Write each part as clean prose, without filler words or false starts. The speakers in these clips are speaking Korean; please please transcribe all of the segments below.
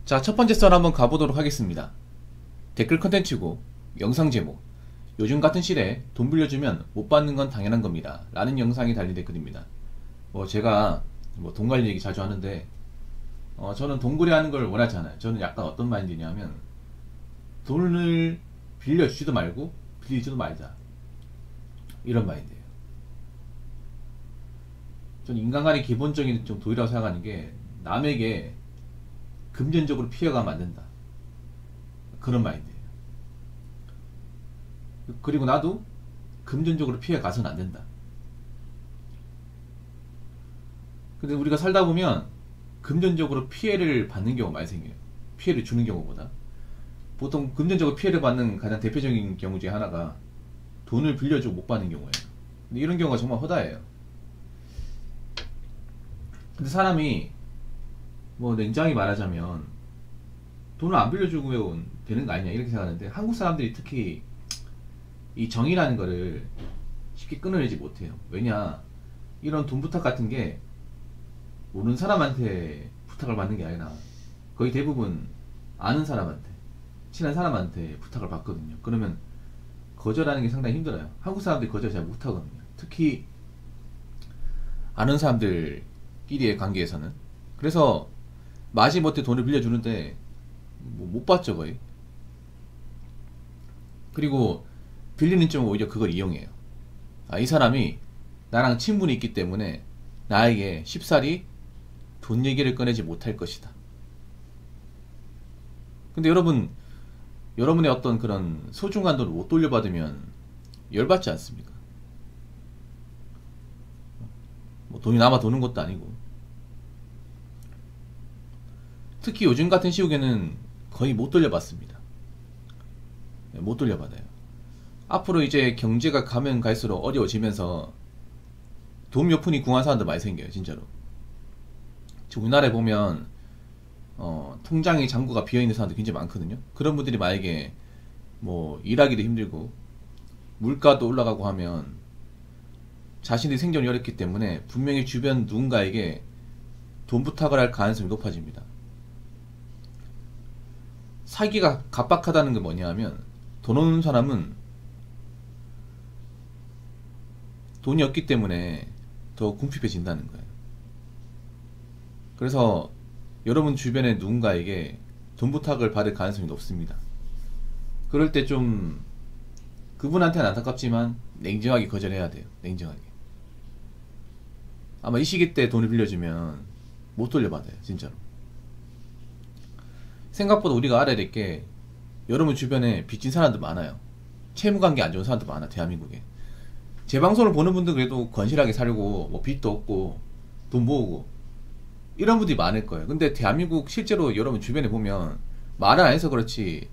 자, 첫 번째 썰 한번 가보도록 하겠습니다. 댓글 컨텐츠고 영상 제목, 요즘 같은 시대에 돈 빌려주면 못 받는 건 당연한 겁니다 라는 영상이 달린 댓글입니다. 제가 돈 관리 얘기 자주 하는데 저는 돈 거래하는 걸 원하지 않아요. 저는 약간 어떤 마인드냐면 돈을 빌려주지도 말고 빌리지도 말자, 이런 마인드예요. 저는 인간관의 기본적인 좀 도리라고 생각하는 게, 남에게 금전적으로 피해가면 안 된다, 그런 마인드예요. 그리고 나도 금전적으로 피해 가서는 안 된다. 근데 우리가 살다 보면 금전적으로 피해를 받는 경우가 많이 생겨요. 피해를 주는 경우보다. 보통 금전적으로 피해를 받는 가장 대표적인 경우 중에 하나가 돈을 빌려주고 못 받는 경우예요. 근데 이런 경우가 정말 허다해요. 근데 사람이 냉정하게 말하자면 돈을 안 빌려주고 되는 거 아니냐, 이렇게 생각하는데, 한국 사람들이 특히 이 정이라는 거를 쉽게 끊어내지 못해요. 왜냐, 이런 돈 부탁 같은 게 모르는 사람한테 부탁을 받는 게 아니라 거의 대부분 아는 사람한테, 친한 사람한테 부탁을 받거든요. 그러면 거절하는 게 상당히 힘들어요. 한국 사람들이 거절 잘 못하거든요. 특히 아는 사람들끼리의 관계에서는. 그래서 마지못해 돈을 빌려주는데 못 받죠, 거의. 그리고 빌리는 쪽은 오히려 그걸 이용해요. 이 사람이 나랑 친분이 있기 때문에 나에게 쉽사리 돈 얘기를 꺼내지 못할 것이다. 근데 여러분의 어떤 그런 소중한 돈을 못 돌려받으면 열받지 않습니까? 돈이 남아 도는 것도 아니고. 특히 요즘 같은 시국에는 거의 못 돌려받습니다. 못 돌려받아요. 앞으로 이제 경제가 가면 갈수록 어려워지면서 돈 몇 푼이 궁한 사람들 많이 생겨요, 진짜로. 지금 우리나라에 보면 통장의 잔고가 비어있는 사람들 굉장히 많거든요. 그런 분들이 만약에 일하기도 힘들고 물가도 올라가고 하면 자신의 생존이 어렵기 때문에 분명히 주변 누군가에게 돈 부탁을 할 가능성이 높아집니다. 사기가 각박하다는 게 뭐냐 하면, 돈 없는 사람은 돈이 없기 때문에 더 궁핍해진다는 거예요. 그래서 여러분 주변에 누군가에게 돈 부탁을 받을 가능성이 높습니다. 그럴 때 좀 그분한테는 안타깝지만 냉정하게 거절해야 돼요. 냉정하게. 아마 이 시기 때 돈을 빌려주면 못 돌려받아요, 진짜로. 생각보다 우리가 알아야 될 게, 여러분 주변에 빚진 사람들 많아요. 채무관계 안 좋은 사람들 많아, 대한민국에. 제 방송을 보는 분들 그래도 건실하게 살고 빚도 없고 돈 모으고 이런 분들이 많을 거예요. 근데 대한민국 실제로 여러분 주변에 보면 말을 안 해서 그렇지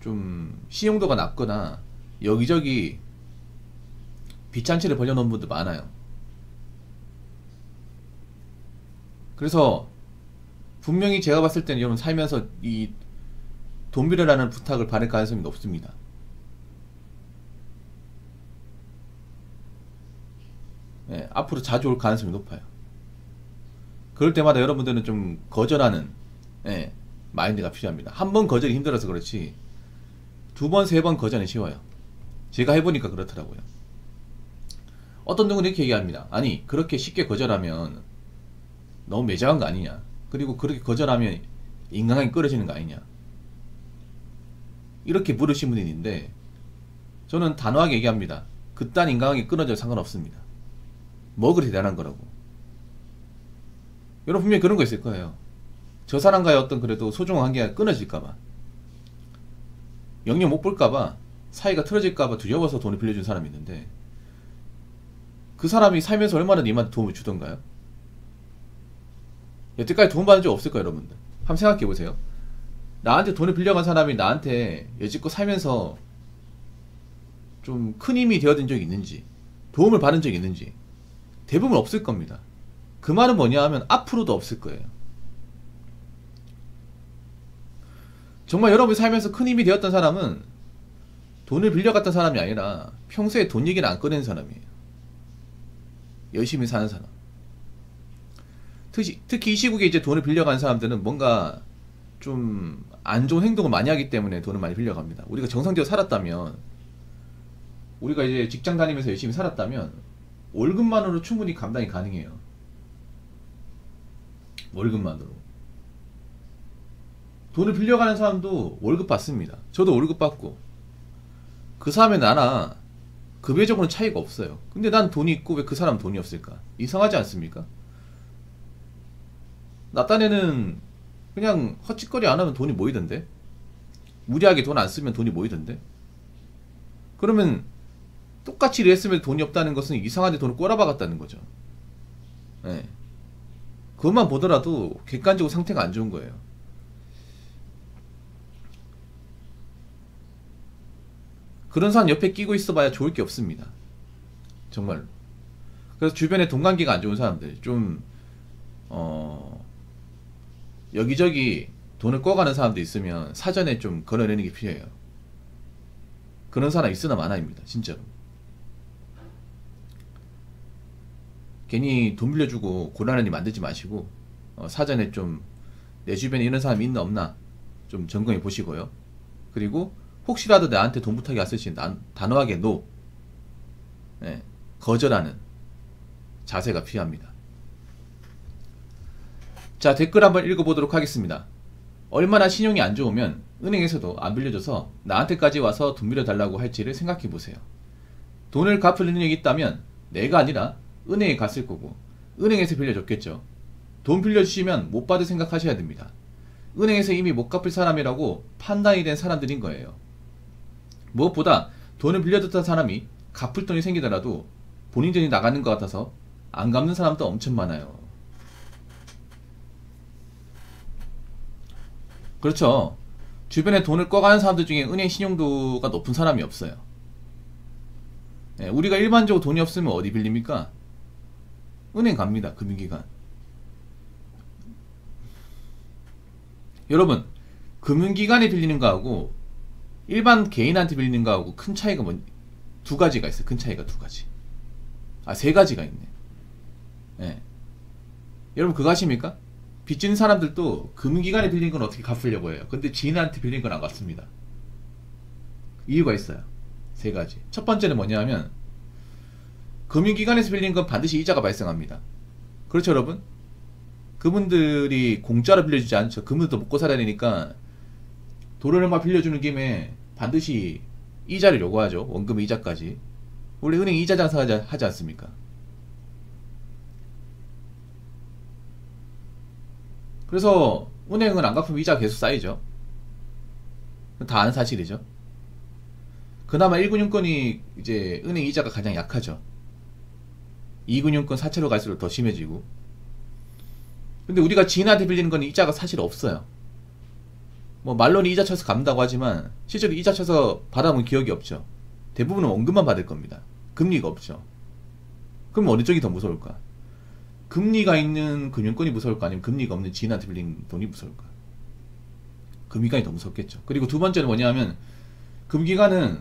좀 신용도가 낮거나 여기저기 빚잔치를 벌려놓은 분들 많아요. 그래서 분명히 제가 봤을 때는 여러분 살면서 이 돈 빌려라는 부탁을 받을 가능성이 높습니다. 앞으로 자주 올 가능성이 높아요. 그럴 때마다 여러분들은 좀 거절하는 마인드가 필요합니다. 한 번 거절이 힘들어서 그렇지 두 번, 세 번 거절은 쉬워요. 제가 해보니까 그렇더라고요. 어떤 누구는 이렇게 얘기합니다. 아니, 그렇게 쉽게 거절하면 너무 매정한 거 아니냐, 그리고 그렇게 거절하면 인간관계 끊어지는 거 아니냐, 이렇게 물으신 분이 있는데, 저는 단호하게 얘기합니다. 그딴 인간관계 끊어져도 상관없습니다. 뭐 그리 대단한 거라고. 여러분 분명히 그런 거 있을 거예요. 저 사람과의 어떤 그래도 소중한 관계가 끊어질까봐, 영영 못 볼까봐, 사이가 틀어질까봐 두려워서 돈을 빌려준 사람이 있는데, 그 사람이 살면서 얼마나 님한테 도움을 주던가요? 여태까지 도움 받은 적 없을까요, 여러분들? 한번 생각해보세요. 나한테 돈을 빌려간 사람이 나한테 여지껏 살면서 좀 큰 힘이 되어준 적이 있는지, 도움을 받은 적이 있는지. 대부분 없을 겁니다. 그 말은 뭐냐 하면 앞으로도 없을 거예요. 정말 여러분이 살면서 큰 힘이 되었던 사람은 돈을 빌려갔던 사람이 아니라 평소에 돈 얘기는 안 꺼내는 사람이에요. 열심히 사는 사람. 특히 이 시국에 이제 돈을 빌려간 사람들은 뭔가 좀 안 좋은 행동을 많이 하기 때문에 돈을 많이 빌려갑니다. 우리가 정상적으로 살았다면, 우리가 이제 직장 다니면서 열심히 살았다면 월급만으로 충분히 감당이 가능해요. 월급만으로. 돈을 빌려가는 사람도 월급 받습니다. 저도 월급 받고, 그 사람의 나나 급여적으로는 차이가 없어요. 근데 난 돈이 있고 왜 그 사람 돈이 없을까? 이상하지 않습니까? 나 딴에는 그냥 헛짓거리 안 하면 돈이 모이던데? 무리하게 돈 안 쓰면 돈이 모이던데? 그러면 똑같이 일했으면 돈이 없다는 것은 이상한데 돈을 꼬라박았다는 거죠. 네. 그것만 보더라도 객관적으로 상태가 안 좋은 거예요. 그런 사람 옆에 끼고 있어봐야 좋을 게 없습니다. 정말로. 그래서 주변에 돈 관계가 안 좋은 사람들, 좀 여기저기 돈을 꿔가는 사람도 있으면 사전에 좀 걸어내는 게 필요해요. 그런 사람 있으나 마나입니다. 진짜로. 괜히 돈 빌려주고 곤란한 일 만들지 마시고, 사전에 좀 내 주변에 이런 사람이 있나 없나 좀 점검해 보시고요. 그리고 혹시라도 나한테 돈 부탁이 왔을 시 단호하게 NO, 네, 거절하는 자세가 필요합니다. 자, 댓글 한번 읽어보도록 하겠습니다. 얼마나 신용이 안 좋으면 은행에서도 안 빌려줘서 나한테까지 와서 돈 빌려달라고 할지를 생각해보세요. 돈을 갚을 능력이 있다면 내가 아니라 은행에 갔을 거고, 은행에서 빌려줬겠죠. 돈 빌려주시면 못 받을 생각하셔야 됩니다. 은행에서 이미 못 갚을 사람이라고 판단이 된 사람들인 거예요. 무엇보다 돈을 빌려줬던 사람이 갚을 돈이 생기더라도 본인 돈이 나가는 것 같아서 안 갚는 사람도 엄청 많아요. 그렇죠. 주변에 돈을 꿔가는 사람들 중에 은행 신용도가 높은 사람이 없어요. 네, 우리가 일반적으로 돈이 없으면 어디 빌립니까? 은행 갑니다. 금융기관. 여러분, 금융기관에 빌리는 거하고 일반 개인한테 빌리는 거하고 큰 차이가 두 가지가 있어요. 큰 차이가 두 가지. 세 가지가 있네. 네. 여러분 그거 아십니까? 빚지는 사람들도 금융기관에 빌린 건 어떻게 갚으려고 해요. 근데 지인한테 빌린 건 안 갚습니다. 이유가 있어요. 세 가지. 첫 번째는 뭐냐면, 금융기관에서 빌린 건 반드시 이자가 발생합니다. 그렇죠 여러분? 그분들이 공짜로 빌려주지 않죠. 그분들도 먹고 살아야 되니까 돈을 얼마 빌려주는 김에 반드시 이자를 요구하죠. 원금 이자까지. 원래 은행 이자 장사 하지 않습니까? 그래서 은행은 안 갚으면 이자가 계속 쌓이죠. 다 아는 사실이죠. 그나마 1금융권이 이제 은행 이자가 가장 약하죠. 2금융권 사채로 갈수록 더 심해지고. 근데 우리가 지인한테 빌리는 건 이자가 사실 없어요. 뭐 말로는 이자 쳐서 갚는다고 하지만 실제로 이자 쳐서 받아본 기억이 없죠. 대부분은 원금만 받을 겁니다. 금리가 없죠. 그럼 어느 쪽이 더 무서울까? 금리가 있는 금융권이 무서울까? 아니면 금리가 없는 지인한테 빌린 돈이 무서울까? 금기관이 더 무섭겠죠. 그리고 두 번째는 뭐냐면, 금기관은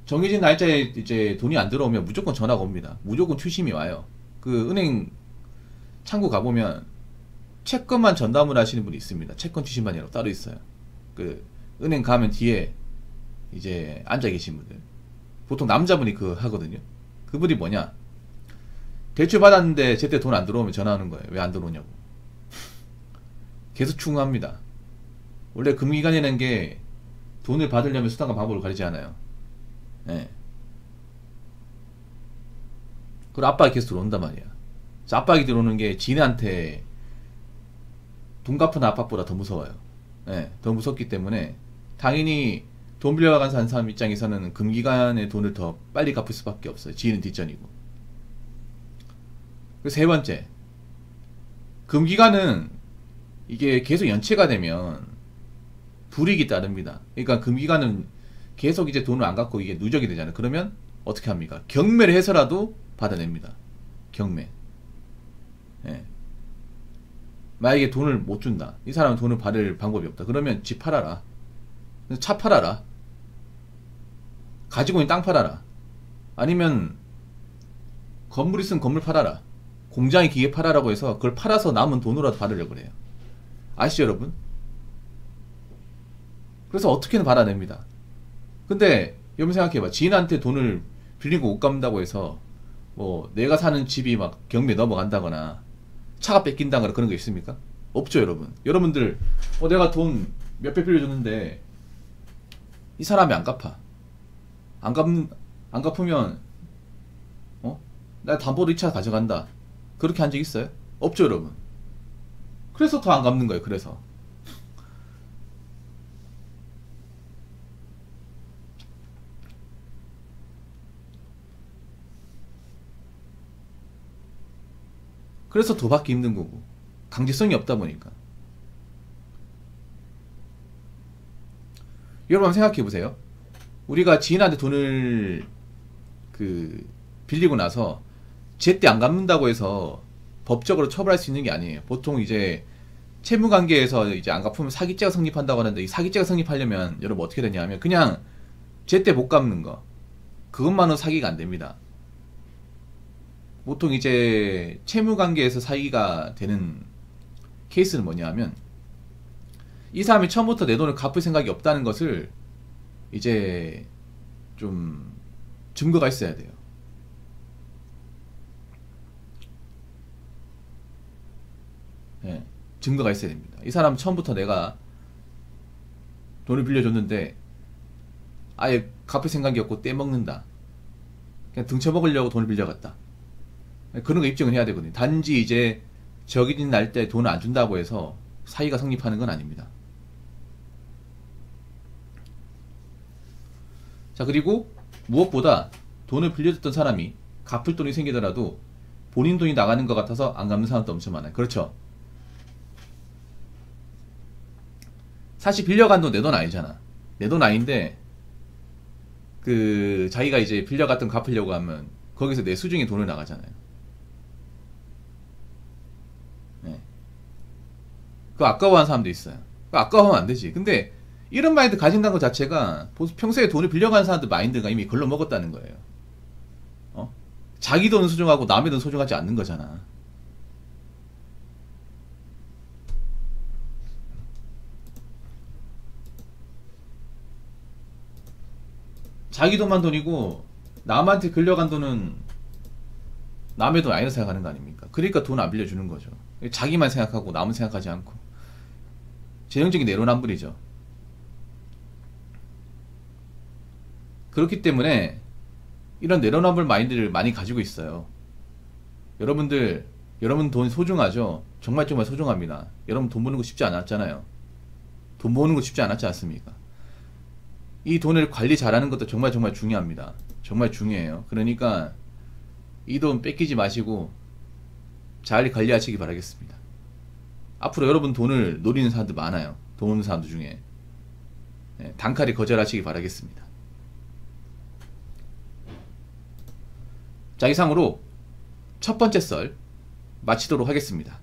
정해진 날짜에 이제 돈이 안 들어오면 무조건 전화가 옵니다. 무조건 추심이 와요. 그 은행 창구 가보면 채권만 전담을 하시는 분이 있습니다. 채권 추심반이라고 따로 있어요. 그 은행 가면 뒤에 이제 앉아 계신 분들, 보통 남자분이 그거 하거든요. 그분이 뭐냐, 대출 받았는데 제때 돈 안 들어오면 전화하는 거예요. 왜 안 들어오냐고. 계속 충고합니다. 원래 금기관이라는 게 돈을 받으려면 수단과 방법을 가리지 않아요. 네. 그리고 압박이 계속 들어온단 말이야. 압박이 들어오는 게 지인한테 돈 갚은 압박보다 더 무서워요. 네, 더 무섭기 때문에 당연히 돈 빌려간 사람 입장에서는 금기관의 돈을 더 빨리 갚을 수밖에 없어요. 지인은 뒷전이고. 그리고 세 번째, 금기관은 이게 계속 연체가 되면 불이익이 따릅니다. 그러니까 금기관은 계속 이제 돈을 안 갚고 이게 누적이 되잖아요. 그러면 어떻게 합니까? 경매를 해서라도 받아냅니다. 경매. 예. 만약에 돈을 못 준다. 이 사람은 돈을 받을 방법이 없다. 그러면 집 팔아라. 차 팔아라. 가지고 있는 땅 팔아라. 아니면 건물 있으면 건물 팔아라. 공장에 기계 팔아라고 해서 그걸 팔아서 남은 돈으로라도 받으려고 그래요. 아시죠 여러분? 그래서 어떻게든 받아냅니다. 근데 여러분 생각해봐. 지인한테 돈을 빌리고 못 갚는다고 해서 뭐 내가 사는 집이 막 경매 넘어간다거나 차가 뺏긴다거나 그런 거 있습니까? 없죠, 여러분. 여러분들 내가 돈 몇백 빌려줬는데 이 사람이 안 갚아. 안 갚으면 나 담보로 이 차 가져간다. 그렇게 한 적 있어요? 없죠, 여러분. 그래서 더 안 갚는 거예요. 그래서 더 받기 힘든 거고, 강제성이 없다 보니까. 여러분 한번 생각해 보세요. 우리가 지인한테 돈을 빌리고 나서 제때 안 갚는다고 해서 법적으로 처벌할 수 있는 게 아니에요. 보통 이제 채무관계에서 이제 안 갚으면 사기죄가 성립한다고 하는데, 이 사기죄가 성립하려면 여러분 어떻게 되냐면 그냥 제때 못 갚는 거, 그것만으로 사기가 안 됩니다. 보통 이제 채무관계에서 사기가 되는 케이스는 뭐냐면, 이 사람이 처음부터 내 돈을 갚을 생각이 없다는 것을 이제 좀 증거가 있어야 돼요. 예, 증거가 있어야 됩니다. 이 사람 처음부터 내가 돈을 빌려줬는데 아예 갚을 생각이 없고 떼먹는다, 그냥 등쳐먹으려고 돈을 빌려갔다, 그런 거 입증을 해야 되거든요. 단지 이제 적인 날 때 돈을 안 준다고 해서 사기가 성립하는 건 아닙니다. 자, 그리고 무엇보다 돈을 빌려줬던 사람이 갚을 돈이 생기더라도 본인 돈이 나가는 것 같아서 안 갚는 사람도 엄청 많아요. 그렇죠? 사실 빌려간 돈 내 돈 아니잖아. 내 돈 아닌데 자기가 이제 빌려갔던 거 갚으려고 하면 거기서 내 수중에 돈을 나가잖아요. 네. 그거 아까워하는 사람도 있어요. 그거 아까워하면 안 되지. 근데 이런 마인드 가진다는 것 자체가 평소에 돈을 빌려가는 사람들 마인드가 이미 걸러먹었다는 거예요. 자기 돈은 소중하고 남의 돈은 소중하지 않는 거잖아. 자기 돈만 돈이고 남한테 끌려간 돈은 남의 돈 아니라 생각하는 거 아닙니까? 그러니까 돈 안 빌려주는 거죠. 자기만 생각하고 남은 생각하지 않고. 전형적인 내로남불이죠. 그렇기 때문에 이런 내로남불 마인드를 많이 가지고 있어요. 여러분 돈 소중하죠? 정말 정말 소중합니다. 여러분 돈 버는 거 쉽지 않았잖아요. 돈 버는 거 쉽지 않았지 않습니까? 이 돈을 관리 잘하는 것도 정말 정말 중요합니다. 정말 중요해요. 그러니까 이 돈 뺏기지 마시고 잘 관리하시기 바라겠습니다. 앞으로 여러분 돈을 노리는 사람들 많아요. 돈 없는 사람들 중에. 단칼에 거절하시기 바라겠습니다. 자, 이상으로 첫 번째 썰 마치도록 하겠습니다.